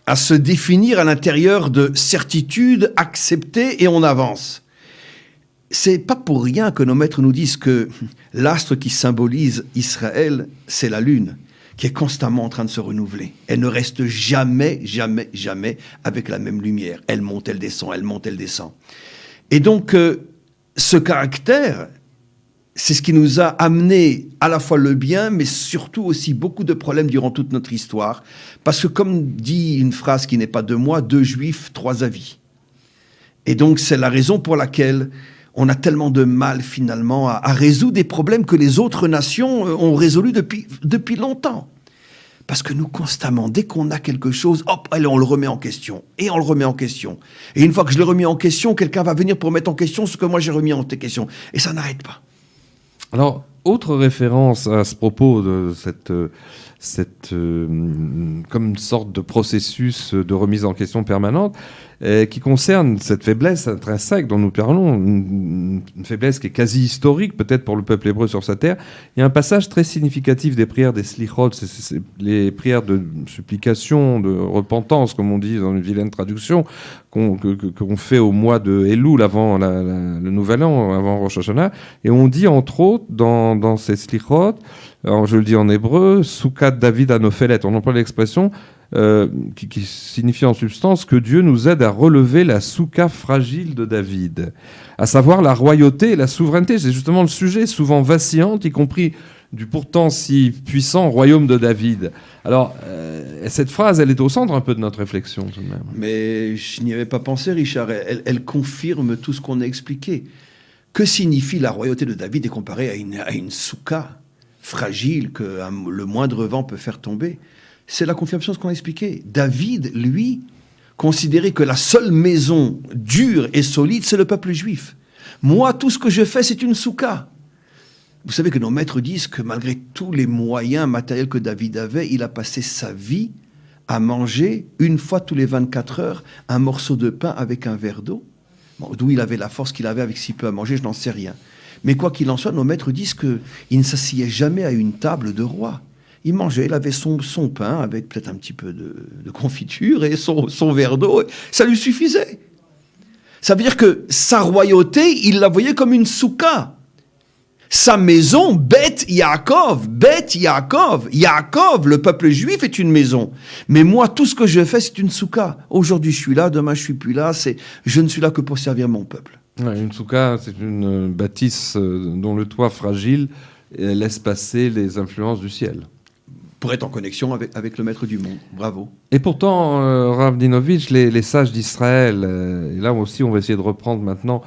à se définir à l'intérieur de certitudes acceptées et on avance. C'est pas pour rien que nos maîtres nous disent que l'astre qui symbolise Israël, c'est la lune, qui est constamment en train de se renouveler. Elle ne reste jamais, jamais, jamais avec la même lumière. Elle monte, elle descend, elle monte, elle descend. Et donc, ce caractère, c'est ce qui nous a amené à la fois le bien, mais surtout aussi beaucoup de problèmes durant toute notre histoire. Parce que comme dit une phrase qui n'est pas de moi, 2 juifs, 3 avis. Et donc, c'est la raison pour laquelle on a tellement de mal finalement à résoudre des problèmes que les autres nations ont résolus depuis longtemps. Parce que nous, constamment, dès qu'on a quelque chose, hop, allez, on le remet en question. Et on le remet en question. Et une fois que je l'ai remis en question, quelqu'un va venir pour mettre en question ce que moi j'ai remis en question. Et ça n'arrête pas. Alors, autre référence à ce propos de comme une sorte de processus de remise en question permanente qui concerne cette faiblesse intrinsèque dont nous parlons, une faiblesse qui est quasi historique peut-être pour le peuple hébreu sur sa terre. Il y a un passage très significatif des prières des slichot, c'est les prières de supplication, de repentance, comme on dit dans une vilaine traduction, qu'on fait au mois de Elul, avant le Nouvel An, avant Rosh Hashanah, et on dit entre autres dans ces slichot, alors je le dis en hébreu, Soukat David Anophelet, on emploie l'expression qui signifie en substance que Dieu nous aide à relever la souka fragile de David, à savoir la royauté et la souveraineté. C'est justement le sujet, souvent vacillante, y compris du pourtant si puissant royaume de David. Alors, cette phrase, elle est au centre un peu de notre réflexion tout de même. Mais je n'y avais pas pensé, Richard. Elle confirme tout ce qu'on a expliqué. Que signifie la royauté de David et comparée à une souka fragile que le moindre vent peut faire tomber? C'est la confirmation de ce qu'on a expliqué. David, lui, considérait que la seule maison dure et solide, c'est le peuple juif. Moi, tout ce que je fais, c'est une souka. Vous savez que nos maîtres disent que malgré tous les moyens matériels que David avait, il a passé sa vie à manger une fois tous les 24 heures un morceau de pain avec un verre d'eau. Bon, d'où il avait la force qu'il avait avec si peu à manger, je n'en sais rien. Mais quoi qu'il en soit, nos maîtres disent qu'il ne s'asseyait jamais à une table de roi. Il mangeait, il avait son pain avec peut-être un petit peu de confiture et son verre d'eau. Ça lui suffisait. Ça veut dire que sa royauté, il la voyait comme une souka. Sa maison, Beth Yaakov, Yaakov, le peuple juif est une maison. Mais moi, tout ce que je fais, c'est une souka. Aujourd'hui, je suis là, demain, je suis plus là. Je ne suis là que pour servir mon peuple. Ouais, une souka, c'est une bâtisse dont le toit fragile laisse passer les influences du ciel. Pour être en connexion avec le maître du monde. Bravo. Et pourtant, Rav Dinovitch, les sages d'Israël, et là aussi, on va essayer de reprendre maintenant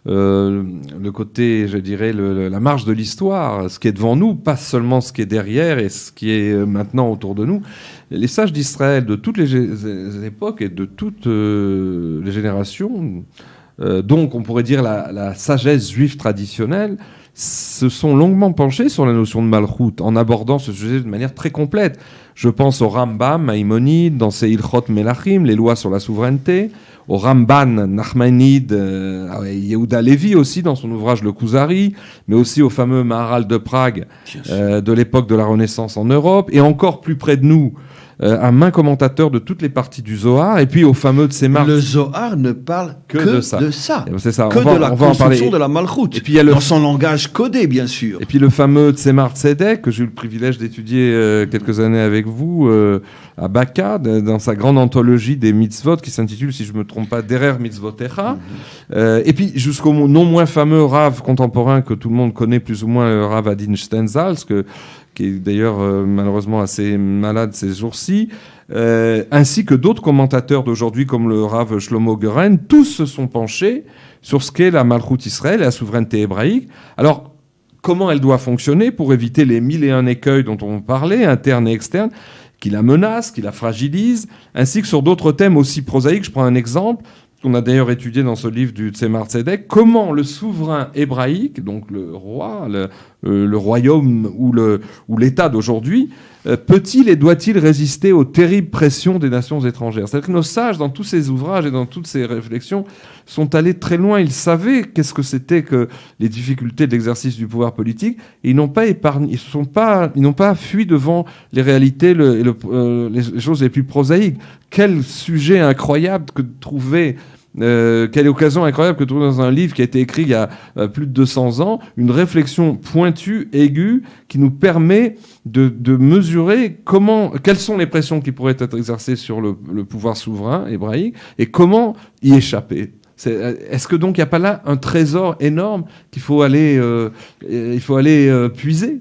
le côté, je dirais, la marche de l'histoire, ce qui est devant nous, pas seulement ce qui est derrière et ce qui est maintenant autour de nous. Les sages d'Israël de toutes les époques et de toutes les générations, donc on pourrait dire la sagesse juive traditionnelle, se sont longuement penchés sur la notion de Malchut en abordant ce sujet de manière très complète. Je pense au Rambam, Maïmonide, dans ses Ilchot Melachim, les lois sur la souveraineté, au Ramban, Nachmanide, Yehuda Levi aussi dans son ouvrage Le Kuzari, mais aussi au fameux Maharal de Prague de l'époque de la Renaissance en Europe, et encore plus près de nous, un main commentateur de toutes les parties du Zohar, et puis au fameux de Tzemach. Le Zohar ne parle que de ça. C'est ça. Que de la construction de la Malchut. Et puis, dans son langage codé, bien sûr. Et puis le fameux Tzemach Tzedek, que j'ai eu le privilège d'étudier quelques années avec vous à Baka, dans sa grande anthologie des mitzvot, qui s'intitule, si je ne me trompe pas, Derer Mitzvotecha. Et puis jusqu'au non moins fameux Rav contemporain que tout le monde connaît plus ou moins, le Rav Adin Stenzhals, qui est d'ailleurs malheureusement assez malade ces jours-ci, ainsi que d'autres commentateurs d'aujourd'hui comme le Rav Shlomo Goren, tous se sont penchés sur ce qu'est la Malchut Israël et la souveraineté hébraïque. Alors, comment elle doit fonctionner pour éviter les 1001 écueils dont on parlait, internes et externes, qui la menacent, qui la fragilisent, ainsi que sur d'autres thèmes aussi prosaïques. Je prends un exemple qu'on a d'ailleurs étudié dans ce livre du Tzemach Tzedek, comment le souverain hébraïque, donc le roi, le royaume ou l'État d'aujourd'hui, peut-il et doit-il résister aux terribles pressions des nations étrangères? C'est-à-dire que nos sages, dans tous ces ouvrages et dans toutes ces réflexions, sont allés très loin. Ils savaient qu'est-ce que c'était que les difficultés de l'exercice du pouvoir politique, et ils n'ont pas épargné, ils n'ont pas fui devant les réalités, les choses les plus prosaïques. Quel sujet incroyable que de trouver... quelle occasion incroyable que de trouver dans un livre qui a été écrit il y a plus de 200 ans, une réflexion pointue, aiguë, qui nous permet de mesurer quelles sont les pressions qui pourraient être exercées sur le pouvoir souverain hébraïque et comment y échapper. Est-ce que donc il n'y a pas là un trésor énorme qu'il faut aller puiser?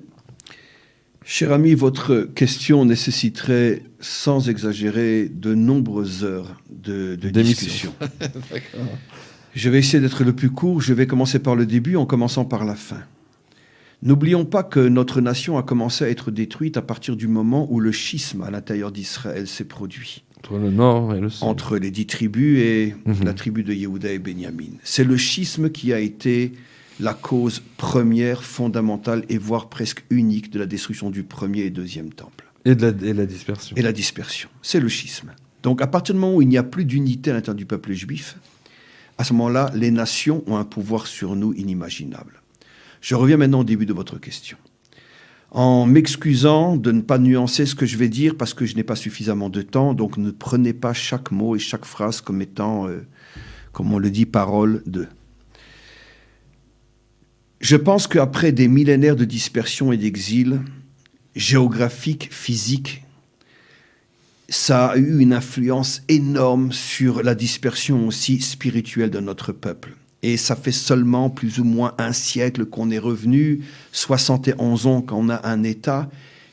Cher ami, votre question nécessiterait, sans exagérer, de nombreuses heures de discussion. Je vais essayer d'être le plus court. Je vais commencer par le début en commençant par la fin. N'oublions pas que notre nation a commencé à être détruite à partir du moment où le schisme à l'intérieur d'Israël s'est produit. Entre le nord et le sud. Entre les 10 tribus et la tribu de Yehuda et Benjamin. C'est le schisme qui a été la cause première, fondamentale et voire presque unique de la destruction du premier et deuxième temple. Et la dispersion. Et la dispersion. C'est le schisme. Donc à partir du moment où il n'y a plus d'unité à l'intérieur du peuple juif, à ce moment-là, les nations ont un pouvoir sur nous inimaginable. Je reviens maintenant au début de votre question. En m'excusant de ne pas nuancer ce que je vais dire parce que je n'ai pas suffisamment de temps, donc ne prenez pas chaque mot et chaque phrase comme étant, comme on le dit, parole de. Je pense qu'après des millénaires de dispersion et d'exil, géographique, physique, ça a eu une influence énorme sur la dispersion aussi spirituelle de notre peuple. Et ça fait seulement plus ou moins un siècle qu'on est revenu, 71 ans qu'on a un État,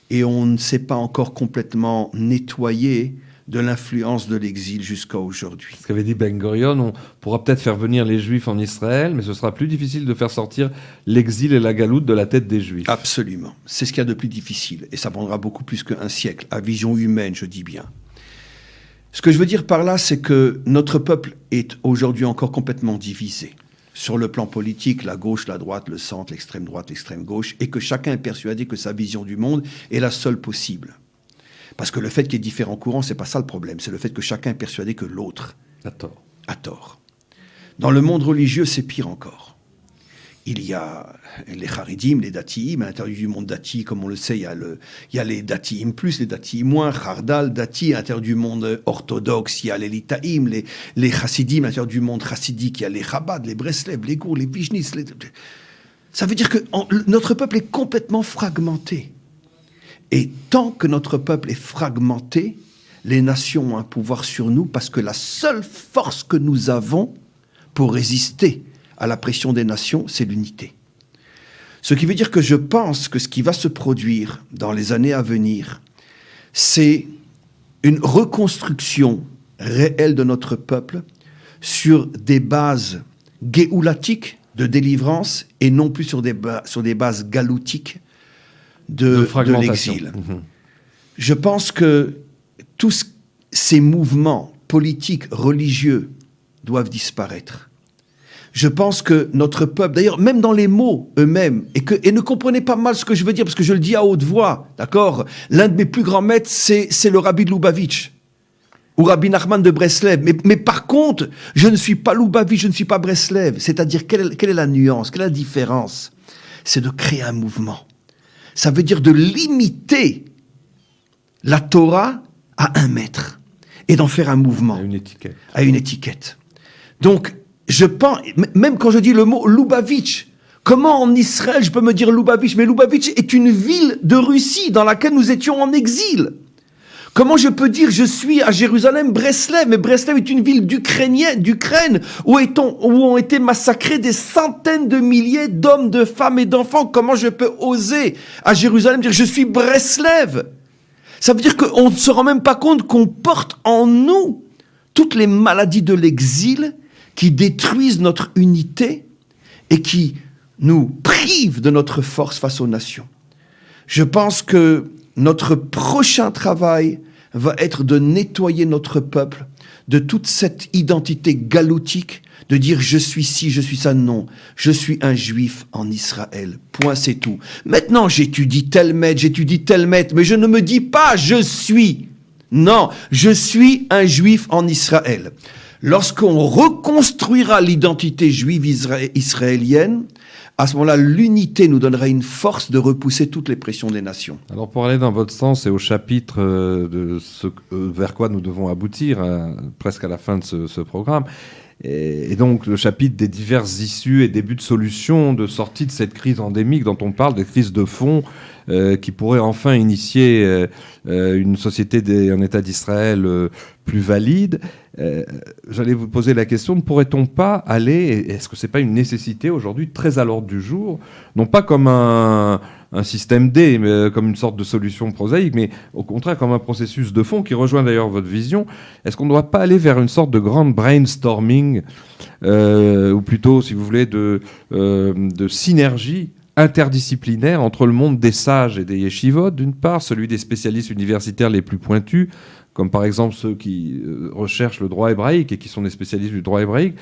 et on ne s'est pas encore complètement nettoyé de l'influence de l'exil jusqu'à aujourd'hui. Ce qu'avait dit Ben Gurion, on pourra peut-être faire venir les Juifs en Israël, mais ce sera plus difficile de faire sortir l'exil et la galoute de la tête des Juifs. Absolument. C'est ce qu'il y a de plus difficile. Et ça prendra beaucoup plus qu'un siècle, à vision humaine, je dis bien. Ce que je veux dire par là, c'est que notre peuple est aujourd'hui encore complètement divisé. sur le plan politique, la gauche, la droite, le centre, l'extrême droite, l'extrême gauche, et que chacun est persuadé que sa vision du monde est la seule possible. Parce que le fait qu'il y ait différents courants, c'est pas ça le problème, c'est le fait que chacun est persuadé que l'autre a tort. Dans le monde religieux, c'est pire encore. Il y a les Haridim, les Datiim. À l'intérieur du monde Dati, comme on le sait, il y a les Datiim plus, les Datiim moins, Khardal, Dati. À l'intérieur du monde orthodoxe, il y a les Litaïm, les Chassidim. À l'intérieur du monde chassidique, il y a les Chabad, les Breslev, les Gour, les Vishnis. Ça veut dire que notre peuple est complètement fragmenté. Et tant que notre peuple est fragmenté, les nations ont un pouvoir sur nous parce que la seule force que nous avons pour résister à la pression des nations, c'est l'unité. Ce qui veut dire que je pense que ce qui va se produire dans les années à venir, c'est une reconstruction réelle de notre peuple sur des bases géoulatiques de délivrance et non plus sur des bases galoutiques de l'exil. Je pense que tous ces mouvements politiques, religieux, doivent disparaître. Je pense que notre peuple, d'ailleurs, même dans les mots eux-mêmes, et ne comprenez pas mal ce que je veux dire, parce que je le dis à haute voix, d'accord ? L'un de mes plus grands maîtres, c'est le Rabbi de Lubavitch, ou Rabbi Nachman de Breslev. Mais par contre, je ne suis pas Lubavitch, je ne suis pas Breslev. C'est-à-dire, quelle est la nuance, quelle est la différence ? C'est de créer un mouvement. Ça veut dire de limiter la Torah à 1 mètre, et d'en faire un mouvement. À une étiquette. Donc, je pense, même quand je dis le mot Lubavitch, comment en Israël je peux me dire Lubavitch ? Mais Lubavitch est une ville de Russie dans laquelle nous étions en exil. Comment je peux dire je suis à Jérusalem, Breslev ? Mais Breslev est une ville d'Ukraine où ont été massacrés des centaines de milliers d'hommes, de femmes et d'enfants. Comment je peux oser à Jérusalem dire je suis Breslev ? Ça veut dire qu'on ne se rend même pas compte qu'on porte en nous toutes les maladies de l'exil qui détruisent notre unité et qui nous privent de notre force face aux nations. Je pense que notre prochain travail va être de nettoyer notre peuple de toute cette identité galoutique, de dire je suis ci, je suis ça. Non, je suis un juif en Israël. Point, c'est tout. Maintenant, j'étudie tel maître, mais je ne me dis pas je suis. Non, je suis un juif en Israël. Lorsqu'on reconstruira l'identité juive israélienne, à ce moment-là, l'unité nous donnera une force de repousser toutes les pressions des nations. Alors pour aller dans votre sens et au chapitre de ce vers quoi nous devons aboutir, presque à la fin de ce programme, et donc le chapitre des diverses issues et débuts de solutions, de sortie de cette crise endémique dont on parle, des crises de fond, qui pourrait enfin initier une société, un État d'Israël plus valide. J'allais vous poser la question, ne pourrait-on pas aller, est-ce que c'est pas une nécessité aujourd'hui, très à l'ordre du jour, non pas comme un système D, mais comme une sorte de solution prosaïque, mais au contraire comme un processus de fond qui rejoint d'ailleurs votre vision. Est-ce qu'on ne doit pas aller vers une sorte de grande brainstorming, ou plutôt, si vous voulez, de synergie interdisciplinaire entre le monde des sages et des yeshivot, d'une part, celui des spécialistes universitaires les plus pointus, comme par exemple ceux qui recherchent le droit hébraïque et qui sont des spécialistes du droit hébraïque,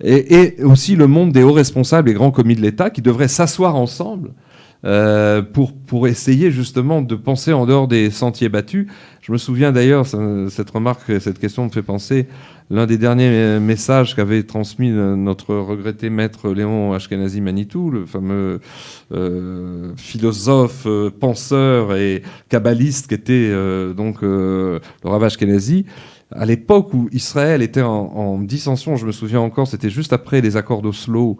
et aussi le monde des hauts responsables et grands commis de l'État qui devraient s'asseoir ensemble pour essayer justement de penser en dehors des sentiers battus. Je me souviens d'ailleurs, cette question me fait penser, l'un des derniers messages qu'avait transmis notre regretté maître Léon Ashkenazi Manitou, le fameux philosophe, penseur et kabbaliste qui était le Rav Ashkenazi. À l'époque où Israël était en dissension, je me souviens encore, c'était juste après les accords d'Oslo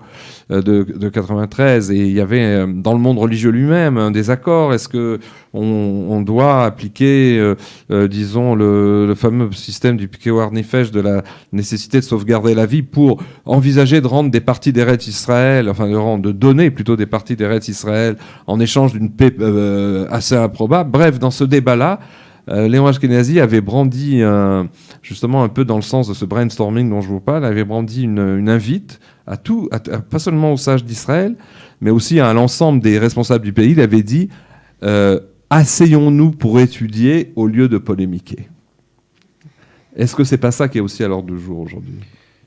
de 93, et il y avait dans le monde religieux lui-même un désaccord. Est-ce que on doit appliquer, disons, le fameux système du Pikewar Nefesh, de la nécessité de sauvegarder la vie, pour envisager de rendre des parties d'Eretz Israël, enfin de donner plutôt des parties d'Eretz Israël en échange d'une paix assez improbable. Bref, dans ce débat-là, Léon Ashkenazi avait brandi, justement un peu dans le sens de ce brainstorming dont je vous parle, avait brandi une invite à pas seulement aux sages d'Israël, mais aussi à l'ensemble des responsables du pays. Il avait dit asseyons-nous pour étudier au lieu de polémiquer. Est-ce que c'est pas ça qui est aussi à l'ordre du jour aujourd'hui ?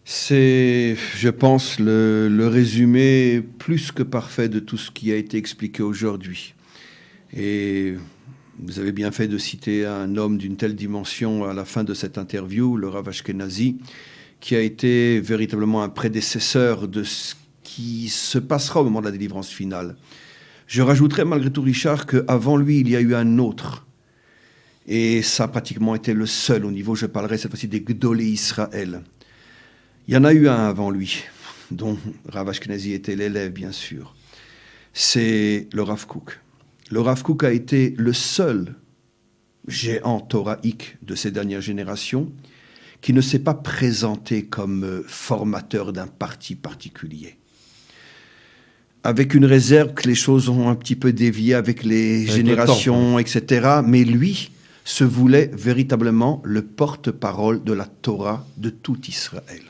C'est, je pense, le résumé plus que parfait de tout ce qui a été expliqué aujourd'hui. Et vous avez bien fait de citer un homme d'une telle dimension à la fin de cette interview, le Rav Ashkenazi, qui a été véritablement un prédécesseur de ce qui se passera au moment de la délivrance finale. Je rajouterais malgré tout, Richard, qu'avant lui, il y a eu un autre. Et ça a pratiquement été le seul au niveau, je parlerai cette fois-ci des Gdolé Israël. Il y en a eu un avant lui, dont Rav Ashkenazi était l'élève, bien sûr. C'est le Rav Kook. Le Rav Kook a été le seul géant thoraïque de ces dernières générations qui ne s'est pas présenté comme formateur d'un parti particulier. Avec une réserve que les choses ont un petit peu dévié avec les générations, etc. Mais lui se voulait véritablement le porte-parole de la Torah de tout Israël.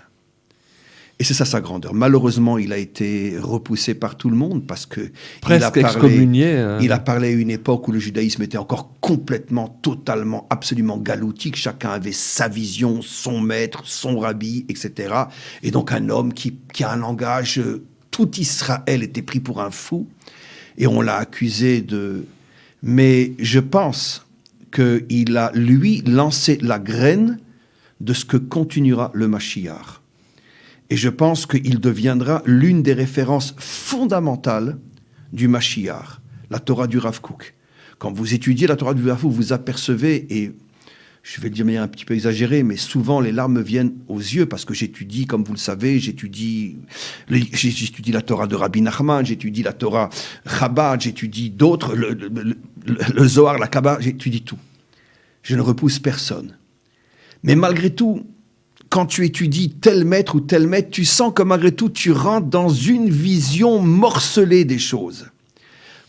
Et c'est ça sa grandeur. Malheureusement, il a été repoussé par tout le monde parce que presque excommunié. Il a parlé à une époque où le judaïsme était encore complètement, totalement, absolument galoutique. Chacun avait sa vision, son maître, son rabbi, etc. Et donc un homme qui a un langage... Tout Israël était pris pour un fou et on l'a accusé de... Mais je pense qu'il a, lui, lancé la graine de ce que continuera le Mashiach. Et je pense qu'il deviendra l'une des références fondamentales du Mashiach, la Torah du Rav Kook. Quand vous étudiez la Torah du Rav Kook, vous apercevez, et je vais le dire de manière un petit peu exagérée, mais souvent les larmes viennent aux yeux parce que j'étudie, comme vous le savez, j'étudie la Torah de Rabbi Nachman, j'étudie la Torah Chabad, j'étudie d'autres, le Zohar, la Kabbah, j'étudie tout. Je ne repousse personne. Mais malgré tout, quand tu étudies tel maître ou tel maître, tu sens que malgré tout, tu rentres dans une vision morcelée des choses.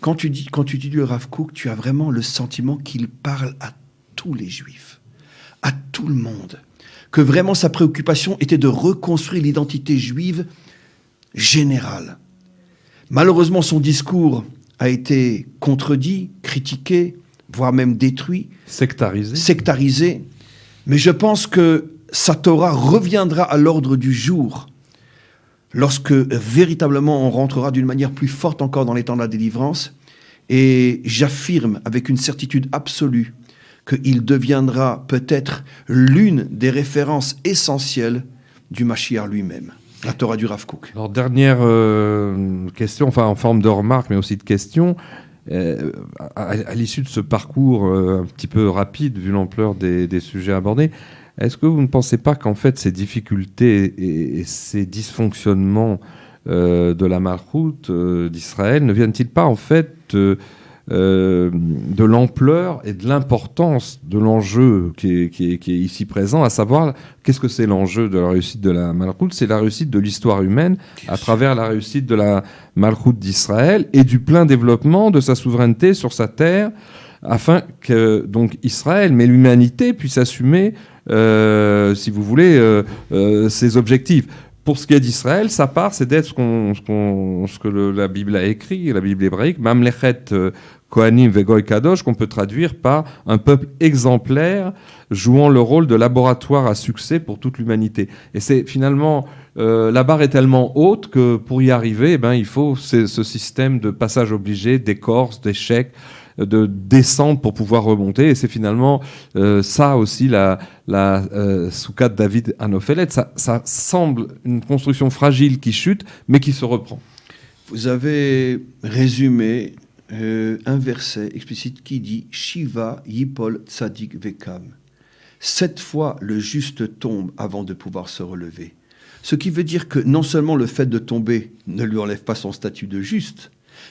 Quand tu dis le Rav Kook, tu as vraiment le sentiment qu'il parle à tous les Juifs, à tout le monde, que vraiment sa préoccupation était de reconstruire l'identité juive générale. Malheureusement, son discours a été contredit, critiqué, voire même détruit. Sectarisé. Mais je pense que sa Torah reviendra à l'ordre du jour lorsque véritablement on rentrera d'une manière plus forte encore dans les temps de la délivrance. Et j'affirme avec une certitude absolue qu'il deviendra peut-être l'une des références essentielles du Mashiach lui-même, la Torah du Rav Kook. Alors, dernière question, enfin en forme de remarque, mais aussi de question. À l'issue de ce parcours un petit peu rapide, vu l'ampleur des sujets abordés, est-ce que vous ne pensez pas qu'en fait ces difficultés et ces dysfonctionnements de la malchoute d'Israël ne viennent-ils pas en fait de l'ampleur et de l'importance de l'enjeu qui est ici présent, à savoir, qu'est-ce que c'est l'enjeu de la réussite de la malchoute? C'est la réussite de l'histoire humaine à travers la réussite de la malchoute d'Israël et du plein développement de sa souveraineté sur sa terre, afin que donc Israël, mais l'humanité, puisse assumer, si vous voulez, ses objectifs. Pour ce qui est d'Israël, sa part, c'est d'être ce que la Bible a écrit, la Bible hébraïque, Mamlechet Kohanim Vegoy Kadosh, qu'on peut traduire par un peuple exemplaire jouant le rôle de laboratoire à succès pour toute l'humanité. Et c'est finalement, la barre est tellement haute que pour y arriver, il faut ce système de passage obligé, d'écorce, d'échec, de descente pour pouvoir remonter. Et c'est finalement ça aussi la Soukat David Anophelet. Ça semble une construction fragile qui chute, mais qui se reprend. Vous avez résumé un verset explicite qui dit « Shiva yipol tzadik vekam ». 7 fois le juste tombe avant de pouvoir se relever. Ce qui veut dire que non seulement le fait de tomber ne lui enlève pas son statut de juste,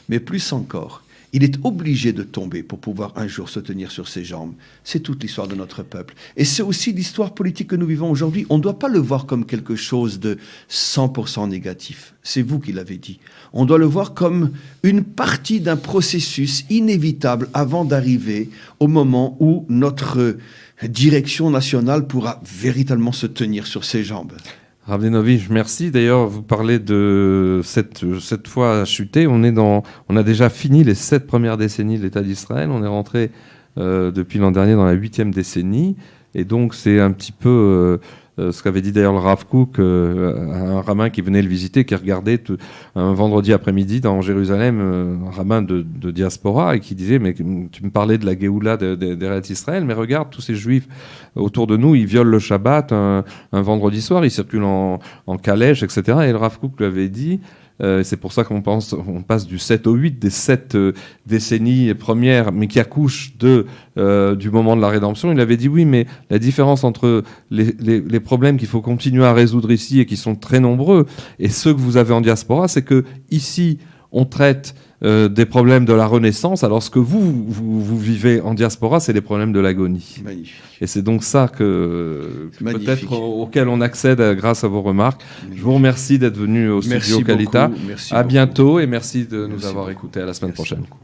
mais plus encore, il est obligé de tomber pour pouvoir un jour se tenir sur ses jambes. C'est toute l'histoire de notre peuple. Et c'est aussi l'histoire politique que nous vivons aujourd'hui. On ne doit pas le voir comme quelque chose de 100% négatif. C'est vous qui l'avez dit. On doit le voir comme une partie d'un processus inévitable avant d'arriver au moment où notre direction nationale pourra véritablement se tenir sur ses jambes. Rav Lenovich, merci. D'ailleurs, vous parlez de cette fois chutée. On a déjà fini les 7 premières décennies de l'État d'Israël. On est rentré depuis l'an dernier dans la 8e décennie. Et donc, c'est un petit peu ce qu'avait dit d'ailleurs le Rav Kook, un rabbin qui venait le visiter, qui regardait un vendredi après-midi dans Jérusalem, un rabbin de diaspora, et qui disait, mais tu me parlais de la Géoula d'Eretz Israël, mais regarde, tous ces juifs autour de nous, ils violent le Shabbat un vendredi soir, ils circulent en calèche, etc. Et le Rav Kook lui avait dit, c'est pour ça qu'on passe du 7 au 8, des 7 décennies premières, mais qui accouchent du moment de la rédemption. Il avait dit oui, mais la différence entre les problèmes qu'il faut continuer à résoudre ici et qui sont très nombreux, et ceux que vous avez en diaspora, c'est que ici, on traite des problèmes de la Renaissance, alors ce que vous vivez en diaspora, c'est les problèmes de l'agonie. Magnifique. Et c'est donc ça peut-être auquel on accède grâce à vos remarques. Magnifique. Je vous remercie d'être venu au studio Kalita. À bientôt et merci de nous avoir écoutés. À la semaine prochaine. Beaucoup.